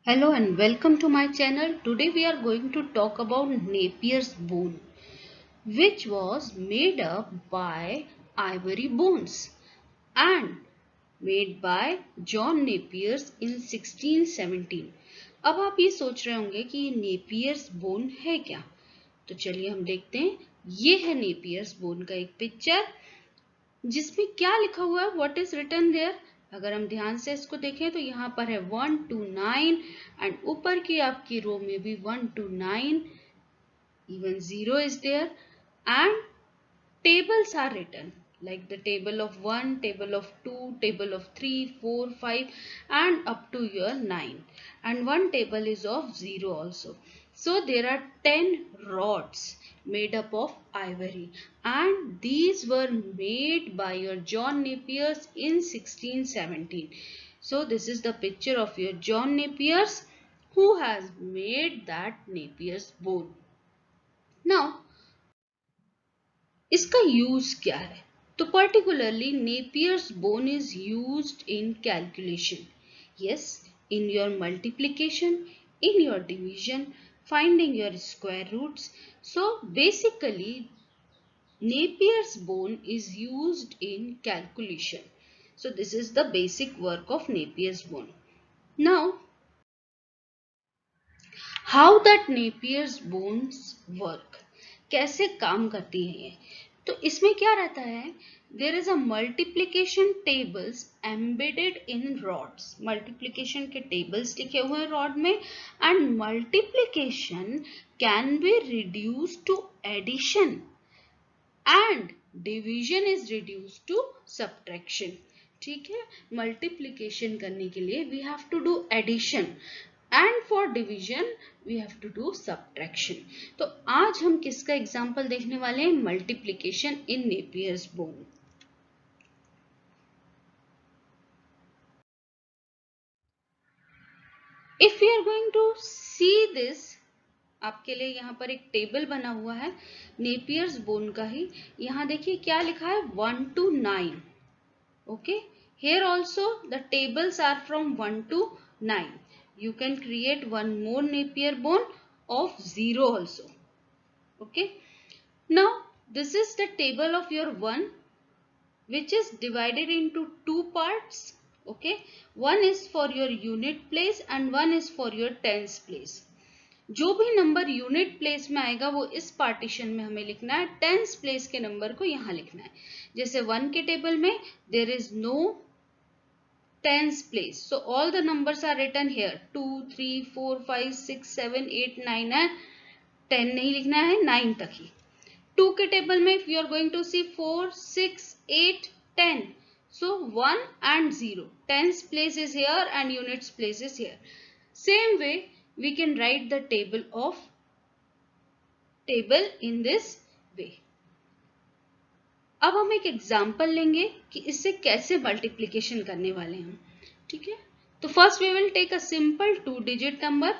Hello and welcome to my channel. Today we are going to talk about Napier's bone, which was made up by ivory bones and made by John Napier in 1617. अब आप ये सोच रहे होंगे कि ये Napier's bone है क्या? तो चलिए हम देखते हैं। ये है नेपियर्स बोन का एक पिक्चर जिसमें क्या लिखा हुआ है, व्हाट इज रिटन देयर। अगर हम ध्यान से इसको देखें तो यहाँ पर है 1 to 9 एंड ऊपर की आपकी रो में भी 1 to 9, even 0 is there and tables are written like the table of 1, table of 2, table of 3, 4, 5 and up to your 9, and one table is of 0 also. So there are 10 rods made up of ivory and these were made by your John Napier in 1617. So this is the picture of your John Napier who has made that Napier's bone. Now इसका use क्या है? तो particularly Napier's bone is used in calculation, yes, in your multiplication, in your division, finding your square roots. So basically Napier's bone is used in calculation. So this is the basic work of Napier's bone. Now how that Napier's bones work, कैसे काम करती है ये? तो इसमें क्या रहता है, there is a multiplication tables embedded in rods, multiplication के टेबल्स लिखे हुए हैं रॉड में and multiplication can be reduce to addition and division is reduce to subtraction. ठीक है, मल्टीप्लीकेशन करने के लिए we have to do addition and for division we have to do subtraction. तो आज हम किसका एग्जांपल देखने वाले हैं? Multiplication in Napier's bone. If we are going to see this, आपके लिए यहाँ पर एक टेबल बना हुआ है नेपियर्स बोन का ही. यहाँ देखिए क्या लिखा है, 1 to 9. Okay, here also the tables are from 1 to 9. You can create one more Napier bone of 0 also. Okay, now this is the table of your 1 which is divided into two parts. Okay, one is for your unit place and one is for your tens place. जो भी number unit place में आएगा वो इस partition में हमें लिखना है, टेंस प्लेस के नंबर को यहाँ लिखना है. जैसे 1 के टेबल में there is no tens place, so all the numbers are written here, 2, 3, 4, 5, 6, 7, 8, 9 है, 10 नहीं लिखना है, 9 तक ही. 2 के टेबल में if you are going to see 4, 6, 8, 10, so 1 and 0, tens place is here and units place is here. Same way we can write the table in this way. अब हम एक एग्जाम्पल लेंगे कि इससे कैसे मल्टीप्लीकेशन करने वाले हैं. ठीक है, तो first we will take a simple 2-digit number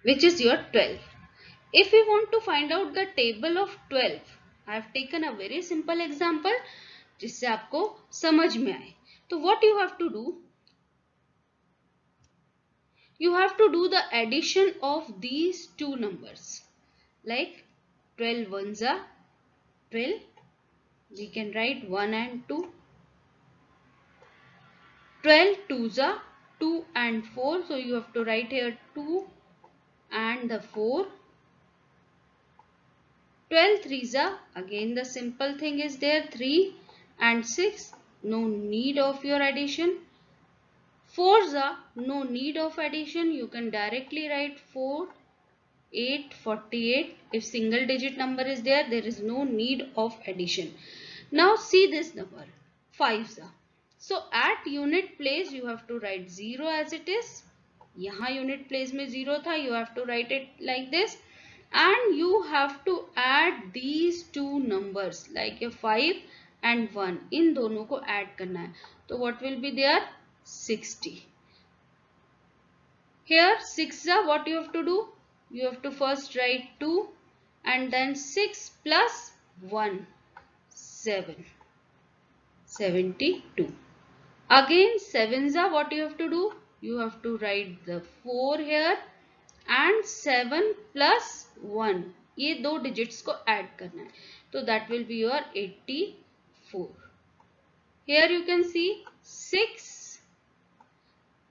which is your 12. If we want to find out the table of 12, I have taken a very simple example जिससे आपको समझ में आए. तो what you have to do, you have to do the addition of these two numbers, like 12 ones are 12, we can write 1 and 2, 12 twos are 2 and 4, so you have to write here 2 and the 4, 12 threes are, again the simple thing is there, 3 and 6, no need of your addition. 4s are, no need of addition, you can directly write 4, 8, 48. If single digit number is there, there is no need of addition. Now see this number, 5s are. So at unit place you have to write 0 as it is. यहाँ unit place में 0 था, you have to write it like this. And you have to add these two numbers like a 5 and 1. इन दोनों को add करना है. तो what will be there? 60. Here 6 are, what you have to do? You have to first write 2 and then 6 plus 1, 7. 72. Again 7s are what you have to do? You have to write the 4 here and 7 plus 1. ये दो digits को add करना है. तो that will be your 84. Here you can see 6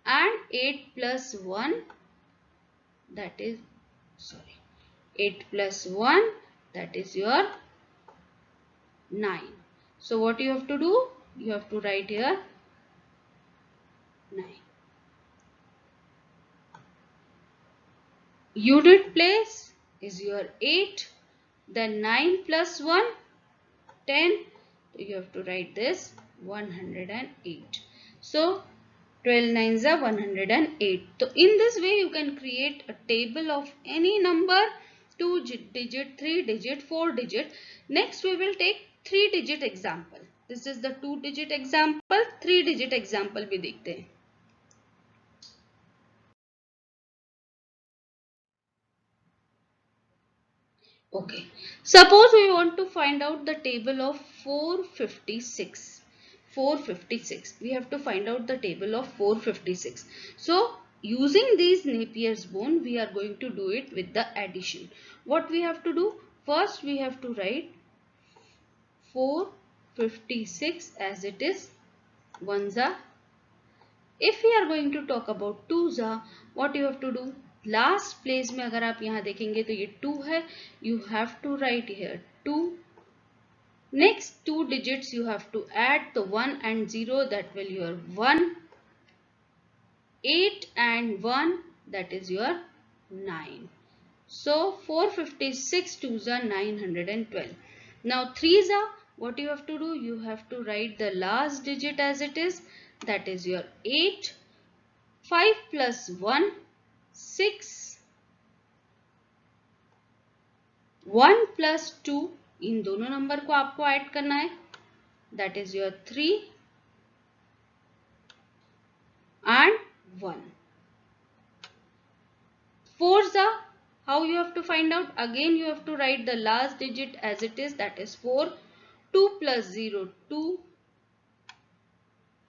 and 8 plus 1, that is 8 plus 1, that is your 9. So what you have to do? You have to write here 9. Unit place is your 8. Then 9 plus 1, 10. So you have to write this 108. So 12 nines are 108. So in this way you can create a table of any number, 2 digit, 3 digit, 4 digit. Next we will take 3 digit example. This is the 2 digit example. 3 digit example भी देखते हैं. Okay. Suppose we want to find out the table of 456. 456. We have to find out the table of 456. So, using these Napier's bone, we are going to do it with the addition. What we have to do? First, we have to write 456 as it is. Ones are. If we are going to talk about twos are, what you have to do? Last place में अगर आप यहाँ देखेंगे तो ये 2 है. You have to write here 2. Next 2 digits you have to add the 1 and 0, that will your 1. 8 and 1, that is your 9. So 456 twos are 912. Now 3s are, what you have to do? You have to write the last digit as it is, that is your 8. 5 plus 1, 6. 1 plus 2, इन दोनों number को आपको add करना है, that is your 3 and 1. 4s are, how you have to find out? Again you have to write the last digit as it is, that is 4. 2 plus 0, 2.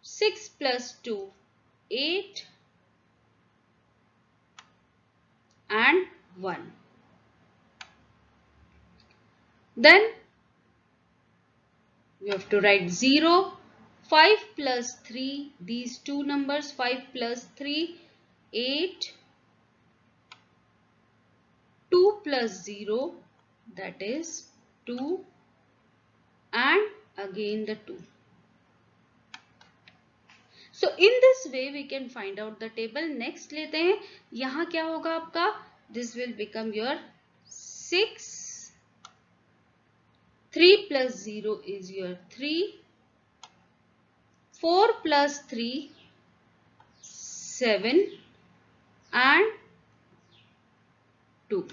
6 plus 2, 8 and 1. Then you have to write 0. 5 plus 3, these two numbers, 5 plus 3, 8. 2 plus 0, that is 2 and again the 2. So in this way we can find out the table. Next लेते हैं, यहाँ क्या होगा आपका? This will become your 6. 3 plus 0 is your 3. 4 plus 3, 7 and 2.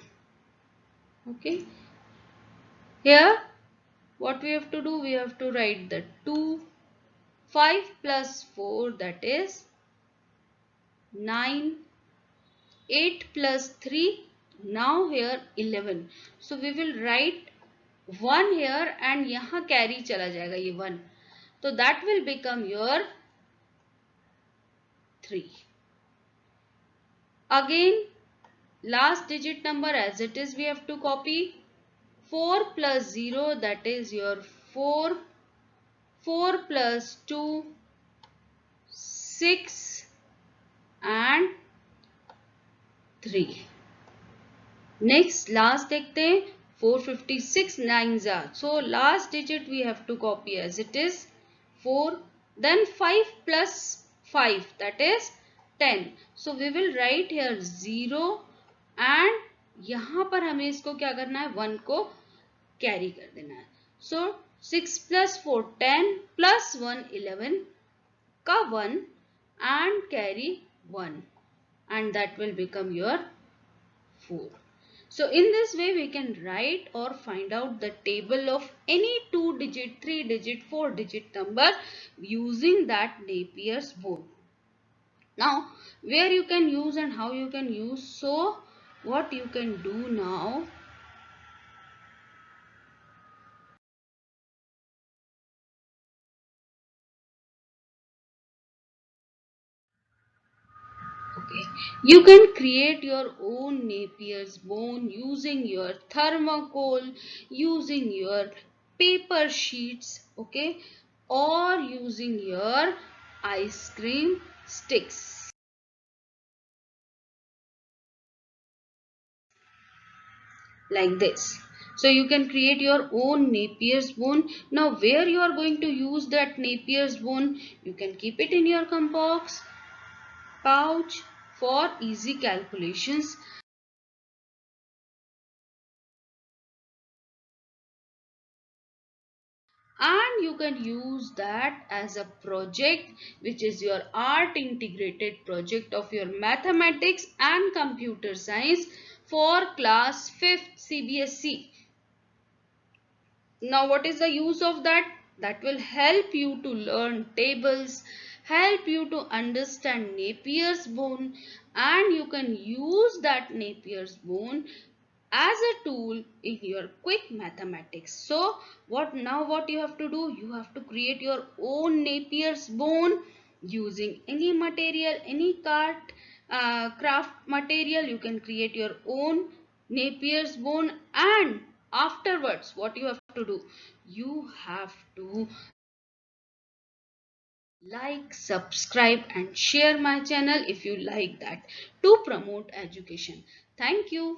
Okay. Here what we have to do? We have to write the 2. 5 plus 4, that is 9. 8 plus 3, now here 11. So we will write 1 here and यहाँ carry चला जाएगा ये 1. So that will become your 3. Again last digit number as it is we have to copy. 4 plus 0, that is your 4. 4 plus 2, 6 and 3. Next last देखते हैं, 456 nines are. So last digit we have to copy as it is 4. Then 5 plus 5, that is 10. So we will write here 0 and यहाँ पर हमें इसको क्या करना है? 1 को carry कर देना है. So 6 plus 4 10 plus 1 11 का 1 and carry 1 and that will become your 4. So in this way we can write or find out the table of any 2 digit, 3 digit, 4 digit number using that Napier's bone. Now where you can use and how you can use? So what you can do now? You can create your own Napier's bone using your thermocol, using your paper sheets, okay, or using your ice cream sticks. Like this. So you can create your own Napier's bone. Now where you are going to use that Napier's bone, you can keep it in your compass pouch for easy calculations. And you can use that as a project, which is your art integrated project of your mathematics and computer science for class 5th CBSE. Now what is the use of that? That will help you to learn tables, help you to understand Napier's bone, and you can use that Napier's bone as a tool in your quick mathematics. So what you have to do? You have to create your own Napier's bone using any material, any craft material. You can create your own Napier's bone, and afterwards what you have to do? You have to like, subscribe and share my channel if you like that, to promote education. Thank you.